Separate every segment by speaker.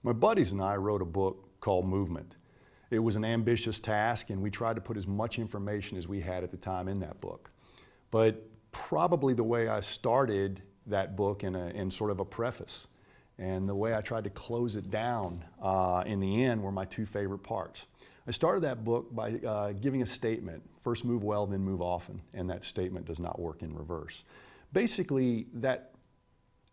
Speaker 1: My buddies and I wrote a book called Movement. It was an ambitious task, and we tried to put as much information as we had at the time in that book. But probably the way I started that book in sort of a preface, and the way I tried to close it down in the end were my two favorite parts. I started that book by giving a statement, first move well, then move often, and that statement does not work in reverse. Basically, that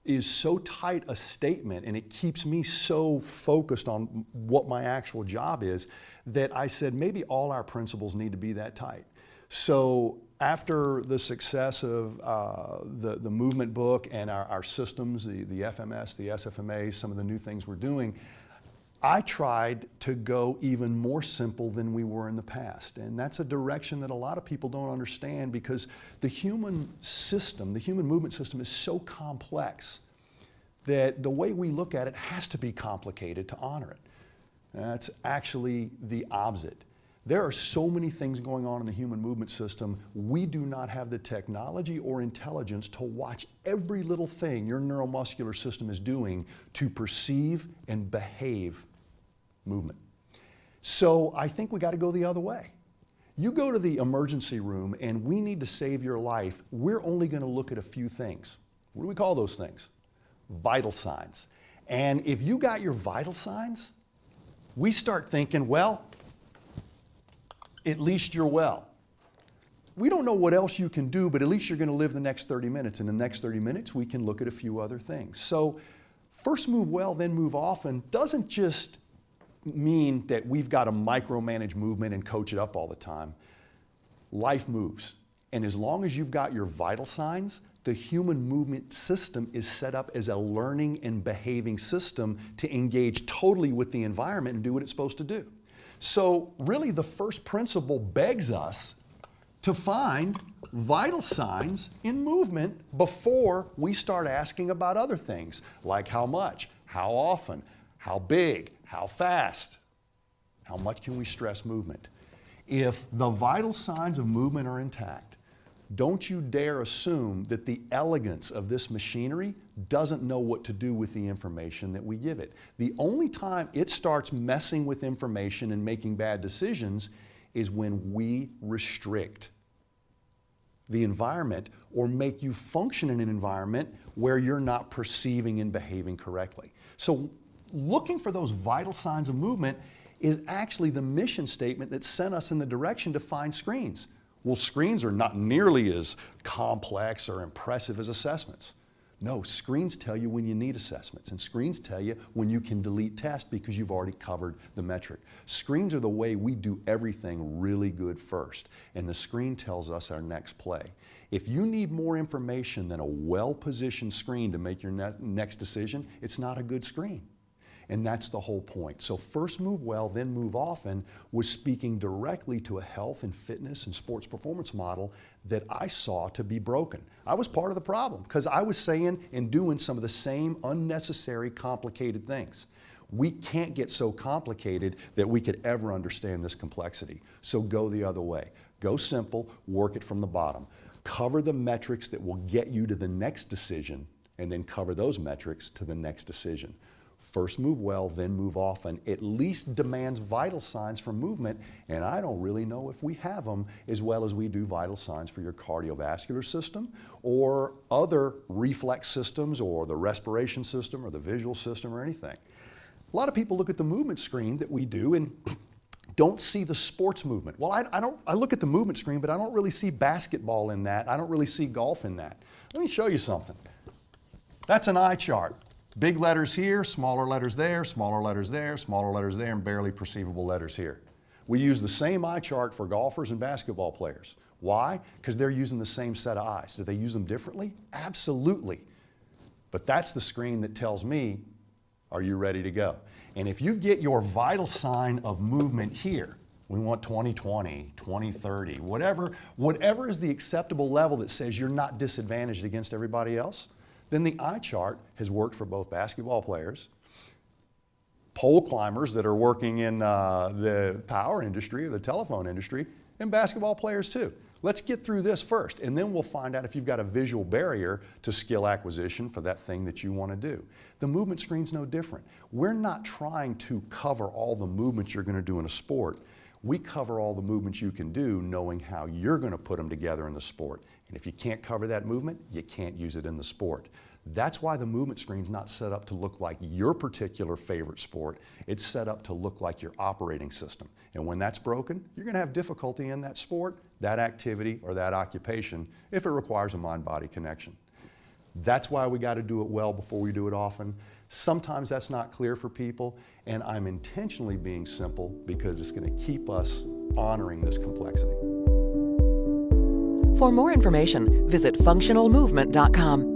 Speaker 1: is so tight a statement, and it keeps me so focused on what my actual job is, that I said maybe all our principles need to be that tight. So after the success of the movement book and our systems, the FMS, the SFMAs, some of the new things we're doing, I tried to go even more simple than we were in the past. And that's a direction that a lot of people don't understand, because the human system, the human movement system, is so complex that the way we look at it has to be complicated to honor it. That's actually the opposite. There are so many things going on in the human movement system, we do not have the technology or intelligence to watch every little thing your neuromuscular system is doing to perceive and behave movement. So I think we got to go the other way. You go to the emergency room and we need to save your life, we're only going to look at a few things. What do we call those things? Vital signs. And if you got your vital signs, we start thinking, well, at least you're well. We don't know what else you can do, but at least you're going to live the next 30 minutes. In the next 30 minutes, we can look at a few other things. So first move well, then move often doesn't just mean that we've got to micromanage movement and coach it up all the time. Life moves. And as long as you've got your vital signs, the human movement system is set up as a learning and behaving system to engage totally with the environment and do what it's supposed to do. So really the first principle begs us to find vital signs in movement before we start asking about other things, like how much, how often, how big, how fast, how much can we stress movement. If the vital signs of movement are intact, don't you dare assume that the elegance of this machinery doesn't know what to do with the information that we give it. The only time it starts messing with information and making bad decisions is when we restrict the environment or make you function in an environment where you're not perceiving and behaving correctly. So looking for those vital signs of movement is actually the mission statement that sent us in the direction to find screens. Well, screens are not nearly as complex or impressive as assessments. No, screens tell you when you need assessments, and screens tell you when you can delete tests because you've already covered the metric. Screens are the way we do everything really good first, and the screen tells us our next play. If you need more information than a well-positioned screen to make your next decision, it's not a good screen. And that's the whole point. So first move well, then move often was speaking directly to a health and fitness and sports performance model that I saw to be broken. I was part of the problem because I was saying and doing some of the same unnecessary complicated things. We can't get so complicated that we could ever understand this complexity. So go the other way. Go simple, work it from the bottom. Cover the metrics that will get you to the next decision, and then cover those metrics to the next decision. First move well, then move often, at least demands vital signs for movement, and I don't really know if we have them as well as we do vital signs for your cardiovascular system or other reflex systems or the respiration system or the visual system or anything. A lot of people look at the movement screen that we do and don't see the sports movement. Well, I look at the movement screen, but I don't really see basketball in that. I don't really see golf in that. Let me show you something. That's an eye chart. Big letters here, smaller letters there, smaller letters there, smaller letters there, and barely perceivable letters here. We use the same eye chart for golfers and basketball players. Why? Because they're using the same set of eyes. Do they use them differently? Absolutely. But that's the screen that tells me, are you ready to go? And if you get your vital sign of movement here, we want 20/20, 20/30, whatever is the acceptable level that says you're not disadvantaged against everybody else, then the eye chart has worked for both basketball players, pole climbers that are working in the power industry or the telephone industry, and basketball players too. Let's get through this first, and then we'll find out if you've got a visual barrier to skill acquisition for that thing that you want to do. The movement screen's no different. We're not trying to cover all the movements you're going to do in a sport. We cover all the movements you can do knowing how you're going to put them together in the sport. And if you can't cover that movement, you can't use it in the sport. That's why the movement screen's not set up to look like your particular favorite sport. It's set up to look like your operating system. And when that's broken, you're going to have difficulty in that sport, that activity, or that occupation if it requires a mind-body connection. That's why we got to do it well before we do it often. Sometimes that's not clear for people, and I'm intentionally being simple because it's going to keep us honoring this complexity.
Speaker 2: For more information, visit functionalmovement.com.